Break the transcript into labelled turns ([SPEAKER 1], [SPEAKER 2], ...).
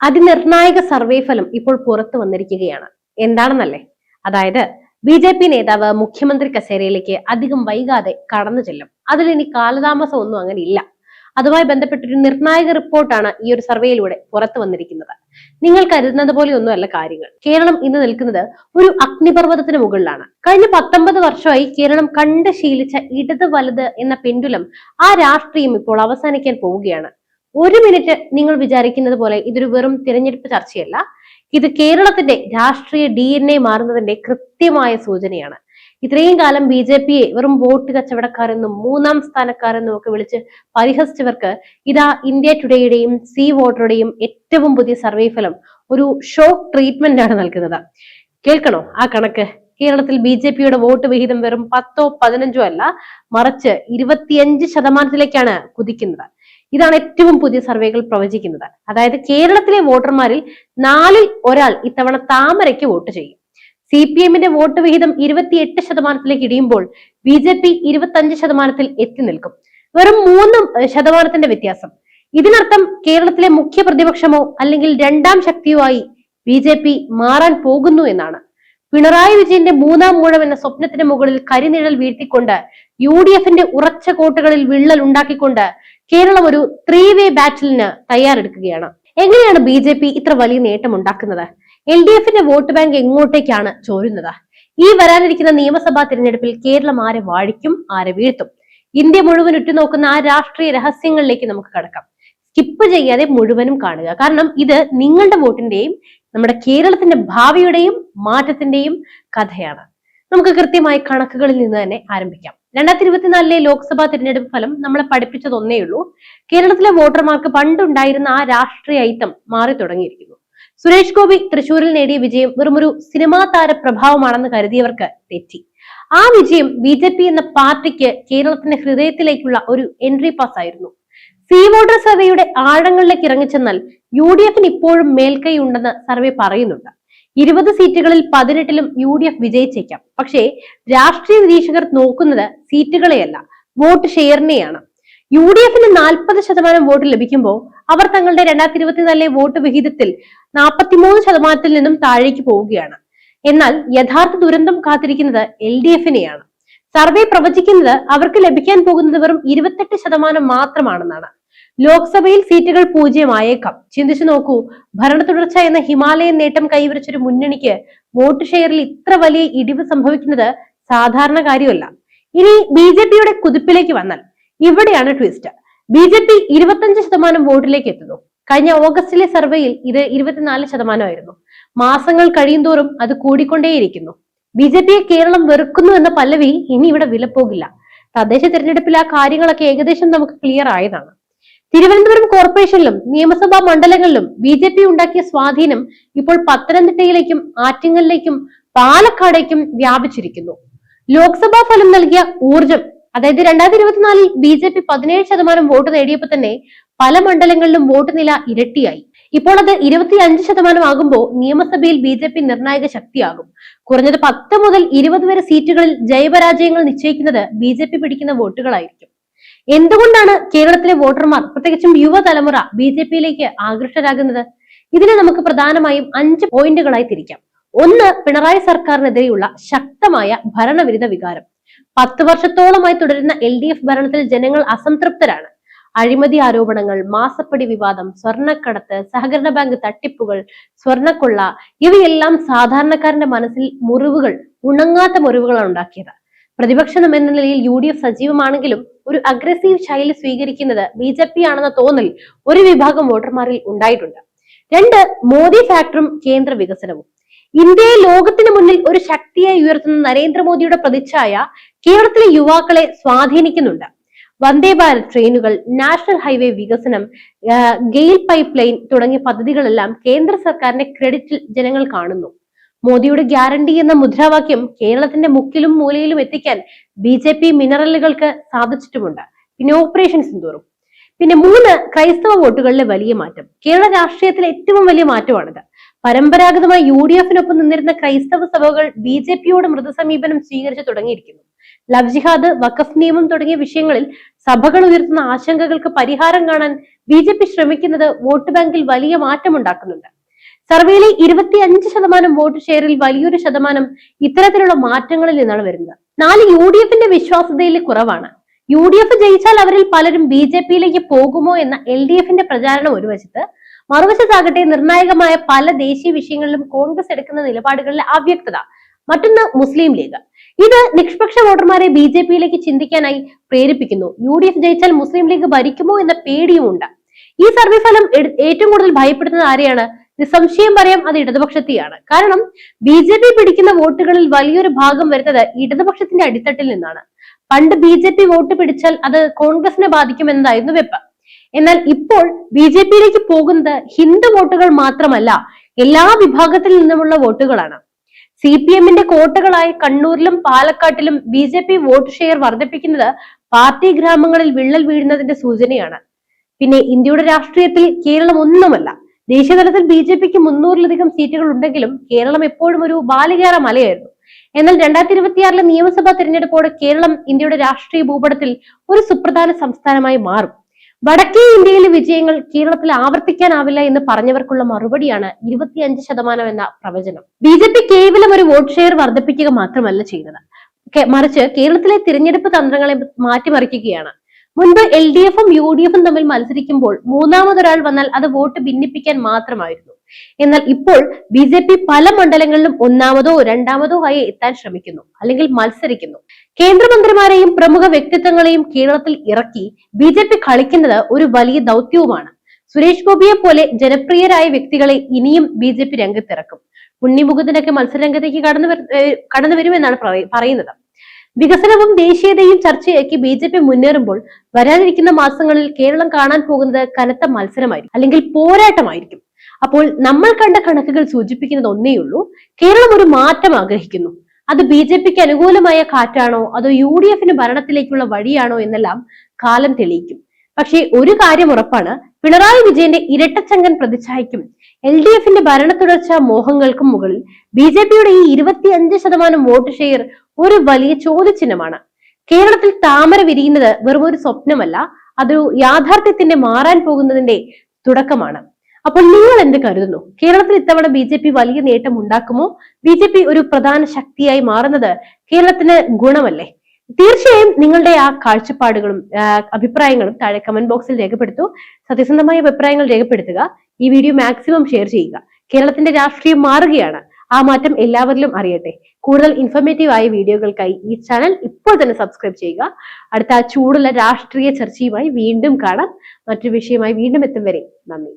[SPEAKER 1] അതിനിർണായക survey ഫലം ഇപ്പോൾ പുറത്തു വന്നിരിക്കുകയാണ്. എന്താണെന്നല്ലേ? അതായത് ബി നേതാവ് മുഖ്യമന്ത്രി കസേരയിലേക്ക് അധികം വൈകാതെ കടന്നു ചെല്ലും. അതിലിനി കാലതാമസം ഒന്നും അങ്ങനെ ഇല്ല. അതുമായി ബന്ധപ്പെട്ടൊരു നിർണായക റിപ്പോർട്ടാണ് ഈ ഒരു സർവേയിലൂടെ പുറത്തു വന്നിരിക്കുന്നത്. നിങ്ങൾ കരുതുന്നത് പോലെ ഒന്നുമല്ല കാര്യങ്ങൾ. കേരളം ഇന്ന് നിൽക്കുന്നത് ഒരു അഗ്നിപർവ്വതത്തിന് മുകളിലാണ്. കഴിഞ്ഞ 19 വർഷമായി കേരളം കണ്ട് ശീലിച്ച ഇടത് വലത് എന്ന പെൻഡുലം, ആ രാഷ്ട്രീയം ഇപ്പോൾ അവസാനിക്കാൻ പോവുകയാണ്. ഒരു മിനിറ്റ് നിങ്ങൾ വിചാരിക്കുന്നത് പോലെ ഇതൊരു വെറും തിരഞ്ഞെടുപ്പ് ചർച്ചയല്ല. ഇത് കേരളത്തിന്റെ രാഷ്ട്രീയ DNA മാറുന്നതിന്റെ കൃത്യമായ സൂചനയാണ്. ഇത്രയും കാലം BJPയെ വെറും വോട്ട് കച്ചവടക്കാരെന്നും മൂന്നാം സ്ഥാനക്കാരെന്നും ഒക്കെ വിളിച്ച് പരിഹസിച്ചവർക്ക് ഇതാ ഇന്ത്യ ടുഡേയുടെയും സി വോട്ടറുടെയും ഏറ്റവും പുതിയ സർവേ ഫലം ഒരു ഷോക്ക് ട്രീറ്റ്മെന്റ് ആണ് നൽകുന്നത്. കേൾക്കണോ ആ കണക്ക്? കേരളത്തിൽ BJPയുടെ വോട്ട് വിഹിതം വെറും 10ഓ 15ഓ അല്ല, മറിച്ച് 25% കുതിക്കുന്നത്. ഇതാണ് ഏറ്റവും പുതിയ സർവേകൾ പ്രവചിക്കുന്നത്. അതായത് കേരളത്തിലെ വോട്ടർമാരിൽ 4ൽ ഒരാൾ ഇത്തവണ താമരയ്ക്ക് വോട്ട് ചെയ്യും. CPMന്റെ വോട്ട് വിഹിതം 28% ഇടിയുമ്പോൾ BJP 25% എത്തി നിൽക്കും. വെറും 3% വ്യത്യാസം. ഇതിനർത്ഥം കേരളത്തിലെ മുഖ്യ പ്രതിപക്ഷമോ അല്ലെങ്കിൽ രണ്ടാം ശക്തിയോ ആയി BJP മാറാൻ പോകുന്നു എന്നാണ്. പിണറായി വിജയന്റെ മൂന്നാം മൂഴം എന്ന സ്വപ്നത്തിന് മുകളിൽ കരിനിഴൽ വീഴ്ത്തിക്കൊണ്ട് UDFന്റെ ഉറച്ച കോട്ടകളിൽ വിള്ളൽ ഉണ്ടാക്കിക്കൊണ്ട് കേരളം ഒരു 3-വേ ബാറ്റിലിന് തയ്യാറെടുക്കുകയാണ്. എങ്ങനെയാണ് BJP ഇത്ര വലിയ നേട്ടം ഉണ്ടാക്കുന്നത്? LDFന്റെ വോട്ട് ബാങ്ക് എങ്ങോട്ടേക്കാണ് ചോരുന്നത്? ഈ വരാനിരിക്കുന്ന നിയമസഭാ തിരഞ്ഞെടുപ്പിൽ കേരളം ആരെ വാഴിക്കും, ആരെ വീഴ്ത്തും? ഇന്ത്യ മുഴുവൻ ഉറ്റുനോക്കുന്ന ആ രാഷ്ട്രീയ രഹസ്യങ്ങളിലേക്ക് നമുക്ക് കടക്കാം. സ്കിപ്പ് ചെയ്യാതെ മുഴുവനും കാണുക. കാരണം ഇത് നിങ്ങളുടെ വോട്ടിന്റെയും നമ്മുടെ കേരളത്തിന്റെ ഭാവിയുടെയും മാറ്റത്തിന്റെയും കഥയാണ്. നമുക്ക് കൃത്യമായ കണക്കുകളിൽ നിന്ന് തന്നെ ആരംഭിക്കാം. 2024 ലോക്സഭാ തിരഞ്ഞെടുപ്പ് ഫലം നമ്മളെ പഠിപ്പിച്ചതൊന്നേ ഉള്ളൂ. കേരളത്തിലെ വോട്ടർമാർക്ക് പണ്ടുണ്ടായിരുന്ന ആ രാഷ്ട്രീയ ഐത്തം മാറി തുടങ്ങിയിരിക്കുന്നു. സുരേഷ് ഗോപി തൃശൂരിൽ നേടിയ വിജയം വെറുമൊരു സിനിമാ താര പ്രഭാവമാണെന്ന് കരുതിയവർക്ക് തെറ്റി. ആ വിജയം BJP എന്ന പാർട്ടിക്ക് കേരളത്തിന്റെ ഹൃദയത്തിലേക്കുള്ള ഒരു എൻട്രി പാസ് ആയിരുന്നു. സി വോട്ടർ സർവേയുടെ ആഴങ്ങളിലേക്ക് ഇറങ്ങിച്ചെന്നാൽ UDFന് ഇപ്പോഴും മേൽക്കൈ ഉണ്ടെന്ന് സർവേ പറയുന്നുണ്ട്. 20 സീറ്റുകളിൽ 18ലും UDF വിജയിച്ചേക്കാം. പക്ഷേ രാഷ്ട്രീയ നിരീക്ഷകർ നോക്കുന്നത് സീറ്റുകളെയല്ല, വോട്ട് ഷെയറിനെയാണ്. UDFന് 40% വോട്ട് ലഭിക്കുമ്പോൾ അവർ തങ്ങളുടെ 2024 വോട്ട് വിഹിതത്തിൽ 43% നിന്നും താഴേക്ക് പോവുകയാണ്. എന്നാൽ യഥാർത്ഥ ദുരന്തം കാത്തിരിക്കുന്നത് LDFനെയാണ്. സർവേ പ്രവചിക്കുന്നത് അവർക്ക് ലഭിക്കാൻ പോകുന്നത് വെറും 28% മാത്രമാണെന്നാണ്. ലോക്സഭയിൽ സീറ്റുകൾ 0 ആയേക്കാം. ചിന്തിച്ചു നോക്കൂ, ഭരണ തുടർച്ച എന്ന ഹിമാലയൻ നേട്ടം കൈവരിച്ചൊരു മുന്നണിക്ക് വോട്ട് ഷെയറിൽ ഇത്ര വലിയ ഇടിവ് സംഭവിക്കുന്നത് സാധാരണ കാര്യമല്ല. ഇനി BJPയുടെ കുതിപ്പിലേക്ക് വന്നാൽ ഇവിടെയാണ് ട്വിസ്റ്റ്. BJP 25% വോട്ടിലേക്ക് എത്തുന്നു. കഴിഞ്ഞ ഓഗസ്റ്റിലെ സർവേയിൽ ഇത് 24% ആയിരുന്നു. മാസങ്ങൾ കഴിയുന്തോറും അത് കൂടിക്കൊണ്ടേയിരിക്കുന്നു. BJPയെ കേരളം വെറുക്കുന്നു എന്ന പല്ലവി ഇനി ഇവിടെ വിലപ്പോകില്ല. തദ്ദേശ തെരഞ്ഞെടുപ്പിൽ ആ കാര്യങ്ങളൊക്കെ ഏകദേശം നമുക്ക് ക്ലിയർ ആയതാണ്. തിരുവനന്തപുരം കോർപ്പറേഷനിലും നിയമസഭാ മണ്ഡലങ്ങളിലും BJP ഉണ്ടാക്കിയ സ്വാധീനം ഇപ്പോൾ പത്തനംതിട്ടയിലേക്കും ആറ്റിങ്ങലിലേക്കും പാലക്കാടേക്കും വ്യാപിച്ചിരിക്കുന്നു. ലോക്സഭാ ഫലം നൽകിയ ഊർജം, അതായത് 2024 BJP 17% വോട്ട് നേടിയപ്പോൾ തന്നെ പല മണ്ഡലങ്ങളിലും വോട്ട് നില ഇരട്ടിയായി. ഇപ്പോൾ അത് 25% ആകുമ്പോൾ നിയമസഭയിൽ BJP നിർണായക ശക്തിയാകും. കുറഞ്ഞത് 10 മുതൽ 20 വരെ സീറ്റുകളിൽ ജയപരാജയങ്ങൾ നിശ്ചയിക്കുന്നത് BJP പിടിക്കുന്ന വോട്ടുകളായിരിക്കും. എന്തുകൊണ്ടാണ് കേരളത്തിലെ വോട്ടർമാർ, പ്രത്യേകിച്ചും യുവതലമുറ BJPയിലേക്ക് ആകൃഷ്ടരാകുന്നത്? ഇതിനെ നമുക്ക് പ്രധാനമായും 5 പോയിന്റുകളായി തിരിക്കാം. 1, പിണറായി സർക്കാരിനെതിരെയുള്ള ശക്തമായ ഭരണവിരുദ്ധ വികാരം. 10 വർഷത്തോളമായി തുടരുന്ന LDF ഭരണത്തിൽ ജനങ്ങൾ അസംതൃപ്തരാണ്. അഴിമതി ആരോപണങ്ങൾ, മാസപ്പടി വിവാദം, സ്വർണ്ണക്കടത്ത്, സഹകരണ ബാങ്ക് തട്ടിപ്പുകൾ, സ്വർണ്ണക്കൊള്ള, ഇവയെല്ലാം സാധാരണക്കാരന്റെ മനസ്സിൽ മുറിവുകൾ, ഉണങ്ങാത്ത മുറിവുകളാണ് ഉണ്ടാക്കിയത്. പ്രതിപക്ഷം എന്ന നിലയിൽ UDF സജീവമാണെങ്കിലും ഒരു അഗ്രസീവ് ശൈലി സ്വീകരിക്കുന്നത് BJP ആണെന്ന തോന്നൽ ഒരു വിഭാഗം വോട്ടർമാരിൽ ഉണ്ടായിട്ടുണ്ട്. 2, മോദി ഫാക്ടറും കേന്ദ്ര വികസനവും. ഇന്ത്യയെ ലോകത്തിന് മുന്നിൽ ഒരു ശക്തിയായി ഉയർത്തുന്ന നരേന്ദ്രമോദിയുടെ പ്രതിച്ഛായ കേരളത്തിലെ യുവാക്കളെ സ്വാധീനിക്കുന്നുണ്ട്. വന്ദേ ഭാരത് ട്രെയിനുകൾ, നാഷണൽ ഹൈവേ വികസനം, ഗെയിൽ പൈപ്പ് ലൈൻ തുടങ്ങിയ പദ്ധതികളെല്ലാം കേന്ദ്ര സർക്കാരിന്റെ ക്രെഡിറ്റിൽ ജനങ്ങൾ കാണുന്നു. മോദിയുടെ ഗ്യാരണ്ടി എന്ന മുദ്രാവാക്യം കേരളത്തിന്റെ മുക്കിലും മൂലയിലും എത്തിക്കാൻ BJP മിനറലുകൾക്ക് സാധിച്ചിട്ടുമുണ്ട്. പിന്നെ ഓപ്പറേഷൻ സിന്ദൂറും. പിന്നെ 3, ക്രൈസ്തവ വോട്ടുകളിലെ വലിയ മാറ്റം. കേരള രാഷ്ട്രീയത്തിലെ ഏറ്റവും വലിയ മാറ്റമാണിത്. പരമ്പരാഗതമായി UDFനൊപ്പം നിന്നിരുന്ന ക്രൈസ്തവ സഭകൾ BJPയോട് മൃദുസമീപനം സ്വീകരിച്ചു തുടങ്ങിയിരിക്കുന്നു. ലവ് ജിഹാദ്, വഖഫ് നിയമം തുടങ്ങിയ വിഷയങ്ങളിൽ സഭകൾ ഉയർത്തുന്ന ആശങ്കകൾക്ക് പരിഹാരം കാണാൻ ബി ശ്രമിക്കുന്നത് വോട്ട് ബാങ്കിൽ വലിയ മാറ്റമുണ്ടാക്കുന്നുണ്ട്. സർവേയിലെ 25% വോട്ട് ഷെയറിൽ വലിയൊരു ശതമാനം ഇത്തരത്തിലുള്ള മാറ്റങ്ങളിൽ നിന്നാണ് വരുന്നത്. 4 UDFന്റെ വിശ്വാസ്യതയിൽ കുറവാണ്. UDF ജയിച്ചാൽ അവരിൽ പലരും BJPയിലേക്ക് പോകുമോ എന്ന LDFന്റെ പ്രചാരണം ഒരു വശത്ത്, മറുവശത്താകട്ടെ നിർണായകമായ പല ദേശീയ വിഷയങ്ങളിലും കോൺഗ്രസ് എടുക്കുന്ന നിലപാടുകളിലെ അവ്യക്തത. മറ്റൊന്ന് മുസ്ലിം ലീഗ്. ഇത് നിഷ്പക്ഷ വോട്ടർമാരെ BJPയിലേക്ക് ചിന്തിക്കാനായി പ്രേരിപ്പിക്കുന്നു. UDF ജയിച്ചാൽ മുസ്ലിം ലീഗ് ഭരിക്കുമോ എന്ന പേടിയുമുണ്ട്. ഈ സർവേ ഫലം ഏറ്റവും കൂടുതൽ ഭയപ്പെടുത്തുന്നത് ആരെയാണ്? നിസ്സംശയം പറയാം, അത് ഇടതുപക്ഷത്തെയാണ്. കാരണം BJP പിടിക്കുന്ന വോട്ടുകളിൽ വലിയൊരു ഭാഗം വരുന്നത് ഇടതുപക്ഷത്തിന്റെ അടിത്തട്ടിൽ നിന്നാണ്. പണ്ട് BJP വോട്ട് പിടിച്ചാൽ അത് കോൺഗ്രസിനെ ബാധിക്കുമെന്നതായിരുന്നു വെപ്പ്. എന്നാൽ ഇപ്പോൾ BJPയിലേക്ക് പോകുന്നത് ഹിന്ദു വോട്ടുകൾ മാത്രമല്ല, എല്ലാ വിഭാഗത്തിൽ നിന്നുമുള്ള വോട്ടുകളാണ്. CPMന്റെ കോട്ടകളായ കണ്ണൂരിലും പാലക്കാട്ടിലും BJP വോട്ട് ഷെയർ വർദ്ധിപ്പിക്കുന്നത് പാർട്ടി ഗ്രാമങ്ങളിൽ വിള്ളൽ വീഴുന്നതിന്റെ സൂചനയാണ്. പിന്നെ ഇന്ത്യയുടെ രാഷ്ട്രീയത്തിൽ കേരളം ഒന്നുമല്ല. ദേശീയ തലത്തിൽ BJPക്ക് 300-ലധികം സീറ്റുകൾ ഉണ്ടെങ്കിലും കേരളം എപ്പോഴും ഒരു ബാലികേറ മലയായിരുന്നു. എന്നാൽ 2026 നിയമസഭാ തെരഞ്ഞെടുപ്പോടെ കേരളം ഇന്ത്യയുടെ രാഷ്ട്രീയ ഭൂപടത്തിൽ ഒരു സുപ്രധാന സംസ്ഥാനമായി മാറും. വടക്കേ ഇന്ത്യയിലെ വിജയങ്ങൾ കേരളത്തിൽ ആവർത്തിക്കാനാവില്ല എന്ന് പറഞ്ഞവർക്കുള്ള മറുപടിയാണ് 25% എന്ന പ്രവചനം. BJP കേവലം ഒരു വോട്ട് ഷെയർ വർദ്ധിപ്പിക്കുക മാത്രമല്ല ചെയ്യുന്നത്, മറിച്ച് കേരളത്തിലെ തിരഞ്ഞെടുപ്പ് തന്ത്രങ്ങളെ മാറ്റിമറിക്കുകയാണ്. മുൻപ് LDFും UDFും തമ്മിൽ മത്സരിക്കുമ്പോൾ മൂന്നാമതൊരാൾ വന്നാൽ അത് വോട്ട് ഭിന്നിപ്പിക്കാൻ മാത്രമായിരുന്നു. എന്നാൽ ഇപ്പോൾ BJP പല മണ്ഡലങ്ങളിലും ഒന്നാമതോ രണ്ടാമതോ ആയി എത്താൻ ശ്രമിക്കുന്നു, അല്ലെങ്കിൽ മത്സരിക്കുന്നു. കേന്ദ്രമന്ത്രിമാരെയും പ്രമുഖ വ്യക്തിത്വങ്ങളെയും കേരളത്തിൽ ഇറക്കി BJP കളിക്കുന്നത് ഒരു വലിയ ദൗത്യവുമാണ്. സുരേഷ് ഗോപിയെ പോലെ ജനപ്രിയരായ വ്യക്തികളെ ഇനിയും BJP രംഗത്തിറക്കും. ഉണ്ണിമുകുന്ദനൊക്കെ മത്സരരംഗത്തേക്ക് കടന്നു വരുമെന്നാണ് പറയുന്നത്. വികസനവും ദേശീയതയും ചർച്ചയാക്കി BJP മുന്നേറുമ്പോൾ വരാനിരിക്കുന്ന മാസങ്ങളിൽ കേരളം കാണാൻ പോകുന്നത് കനത്ത മത്സരമായിരിക്കും, അല്ലെങ്കിൽ പോരാട്ടമായിരിക്കും. അപ്പോൾ നമ്മൾ കണ്ട കണക്കുകൾ സൂചിപ്പിക്കുന്നത് ഒന്നേയുള്ളൂ: കേരളം ഒരു മാറ്റം ആഗ്രഹിക്കുന്നു. അത് BJPക്ക് അനുകൂലമായ കാറ്റാണോ അതോ UDFന് ഭരണത്തിലേക്കുള്ള വഴിയാണോ എന്നെല്ലാം കാലം തെളിയിക്കും. പക്ഷേ ഒരു കാര്യം ഉറപ്പാണ്: പിണറായി വിജയന്റെ ഇരട്ടച്ചങ്കൻ പ്രതിച്ഛായയ്ക്കും LDFന്റെ ഭരണ തുടർച്ചാ മോഹങ്ങൾക്കും മുകളിൽ BJPയുടെ ഈ 25% വോട്ട് ഷെയർ ഒരു വലിയ ചോദ്യചിഹ്നമാണ്. കേരളത്തിൽ താമര വിരിയുന്നത് വെറും ഒരു സ്വപ്നമല്ല, അതൊരു യാഥാർത്ഥ്യത്തിന്റെ മാറാൻ പോകുന്നതിന്റെ തുടക്കമാണ്. അപ്പോൾ നിങ്ങൾ എന്ത് കരുതുന്നു? കേരളത്തിൽ ഇത്തവണ BJP വലിയ നേട്ടം ഉണ്ടാക്കുമോ? BJP ഒരു പ്രധാന ശക്തിയായി മാറുന്നത് കേരളത്തിന് ഗുണമല്ലേ? തീർച്ചയായും നിങ്ങളുടെ ആ കാഴ്ചപ്പാടുകളും അഭിപ്രായങ്ങളും താഴെ കമന്റ് ബോക്സിൽ രേഖപ്പെടുത്തൂ. സത്യസന്ധമായ അഭിപ്രായങ്ങൾ രേഖപ്പെടുത്തുക. ഈ വീഡിയോ മാക്സിമം ഷെയർ ചെയ്യുക. കേരളത്തിന്റെ രാഷ്ട്രീയം മാറുകയാണ്. ആ മാറ്റം എല്ലാവരിലും അറിയട്ടെ. കൂടുതൽ ഇൻഫോർമേറ്റീവ് ആയ വീഡിയോകൾക്കായി ഈ ചാനൽ ഇപ്പോൾ തന്നെ സബ്സ്ക്രൈബ് ചെയ്യുക. അടുത്ത ചൂടുള്ള രാഷ്ട്രീയ ചർച്ചയുമായി വീണ്ടും കാണാം. മറ്റൊരു വിഷയമായി വീണ്ടും എത്തും വരെ നന്ദി.